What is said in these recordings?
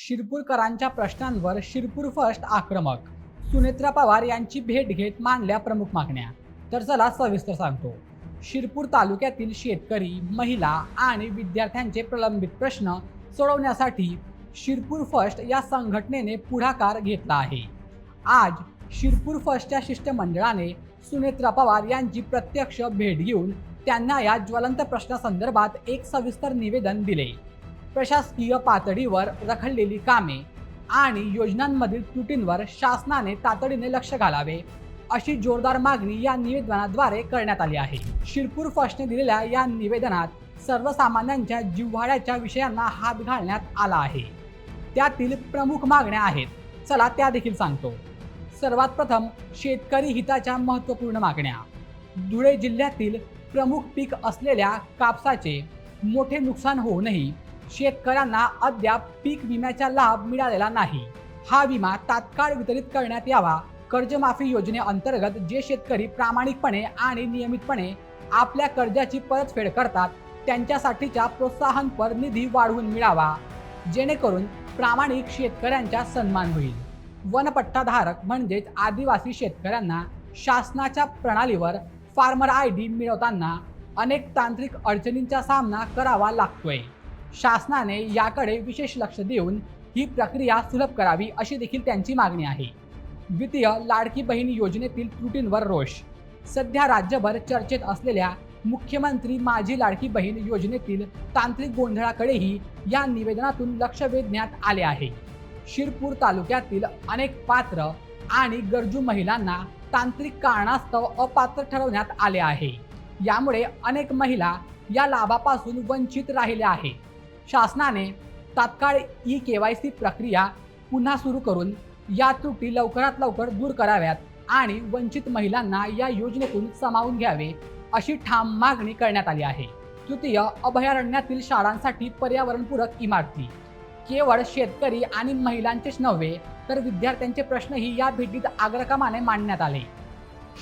शिरपूरकरांच्या प्रश्नांवर शिरपूर फर्स्ट आक्रमक. सुनेत्रा पवार यांची भेट घेत मांडल्या प्रमुख मागण्या. तर चला सविस्तर सांगतो. शिरपूर तालुक्यातील शेतकरी, महिला आणि विद्यार्थ्यांचे प्रलंबित प्रश्न सोडवण्यासाठी शिरपूर फर्स्ट या संघटनेने पुढाकार घेतला आहे. आज शिरपूर फर्स्टच्या शिष्टमंडळाने सुनेत्रा पवार यांची प्रत्यक्ष भेट घेऊन त्यांना या ज्वलंत प्रश्नासंदर्भात एक सविस्तर निवेदन दिले. प्रशासकीय पातळीवर रखडलेली कामे आणि योजनांमधील त्रुटींवर शासनाने तातडीने लक्ष घालावे, अशी जोरदार मागणी या निवेदनाद्वारे करण्यात आली आहे. शिरपूर फर्स्टने दिलेल्या या निवेदनात सर्वसामान्यांच्या जिव्हाळ्याच्या विषयांना हात घालण्यात आला आहे. त्यातील प्रमुख मागण्या आहेत. चला त्या देखील सांगतो. सर्वात प्रथम शेतकरी हिताच्या महत्त्वपूर्ण मागण्या. धुळे जिल्ह्यातील प्रमुख पीक असलेल्या कापसाचे मोठे नुकसान होऊनही शेतकऱ्यांना अद्याप पीक विम्याचा लाभ मिळालेला नाही. हा विमा तात्काळ वितरित करण्यात यावा. कर्जमाफी योजनेअंतर्गत जे शेतकरी प्रामाणिकपणे आणि नियमितपणे आपल्या कर्जाची परतफेड करतात त्यांच्यासाठीचा प्रोत्साहनपर निधी वाढवून मिळावा, जेणेकरून प्रामाणिक शेतकऱ्यांचा सन्मान होईल. वनपट्टाधारक म्हणजेच आदिवासी शेतकऱ्यांना शासनाच्या प्रणालीवर फार्मर ID मिळवताना अनेक तांत्रिक अडचणींचा सामना करावा लागतोय. शासनाने याकडे विशेष लक्ष देऊन ही प्रक्रिया सुलभ करावी, अशी देखील त्यांची मागणी आहे. द्वितीय, लाडकी बहीण योजनेतील त्रुटींवर रोष. सध्या राज्यभर चर्चेत असलेल्या मुख्यमंत्री माझी लाडकी बहीण योजनेतील तांत्रिक गोंधळाकडेही या निवेदनातून लक्ष वेधण्यात आले आहे. शिरपूर तालुक्यातील अनेक पात्र आणि गरजू महिलांना तांत्रिक कारणास्तव अपात्र ठरवण्यात आले आहे. यामुळे अनेक महिला या लाभापासून वंचित राहिल्या आहेत. शासनाने तात्काळ eKYC प्रक्रिया पुन्हा सुरू करून या त्रुटी लवकरात लवकर दूर कराव्यात आणि वंचित महिलांना या योजनेतून सामावून घ्यावे, अशी ठाम मागणी करण्यात आली आहे. तृतीय, अभयारण्यातील शाळांसाठी पर्यावरणपूरक इमारती. केवळ शेतकरी आणि महिलांचेच नव्हे तर विद्यार्थ्यांचे प्रश्नही या भेटीत आग्रक्रमाने मांडण्यात आले.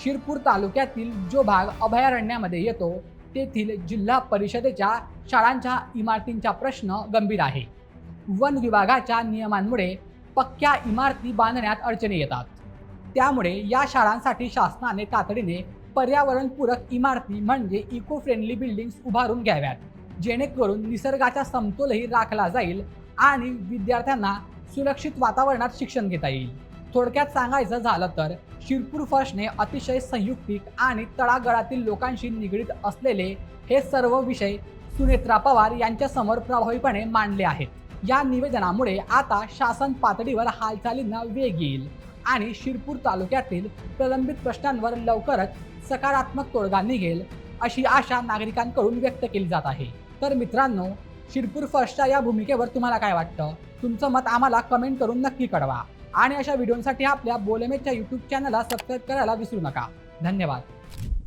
शिरपूर तालुक्यातील जो भाग अभयारण्यामध्ये येतो तेथील जिल्हा परिषदेच्या शाळांच्या इमारतींचा प्रश्न गंभीर आहे. वन विभागाच्या नियमांमुळे पक्क्या इमारती बांधण्यात अडचणी येतात. त्यामुळे या शाळांसाठी शासनाने तातडीने पर्यावरणपूरक इमारती म्हणजे इको फ्रेंडली बिल्डिंग्स उभारून घ्याव्यात, जेणेकरून निसर्गाचा समतोलही राखला जाईल आणि विद्यार्थ्यांना सुरक्षित वातावरणात शिक्षण घेता येईल. थोडक्यात सांगायचं झालं तर शिरपूर फर्स्टने अतिशय संयुक्तिक आणि तळागाळातील लोकांशी निगडीत असलेले हे सर्व विषय सुनेत्रा पवार यांच्या समोर प्रभावीपणे मांडले आहेत. या निवेदनामुळे आता शासन पातळीवर हालचालींना वेग येईल आणि शिरपूर तालुक्यातील प्रलंबित प्रश्नांवर लवकरच सकारात्मक तोडगा निघेल, अशी आशा नागरिकांकडून व्यक्त केली जात आहे. तर मित्रांनो, शिरपूर फर्स्टच्या या भूमिकेवर तुम्हाला काय वाटतं? तुमचं मत आम्हाला कमेंट करून नक्की कळवा आणि अशा व्हिडिओसाठी आपल्या बोलेमेच्या YouTube चॅनलला सबस्क्राईब करायला विसरू नका. धन्यवाद.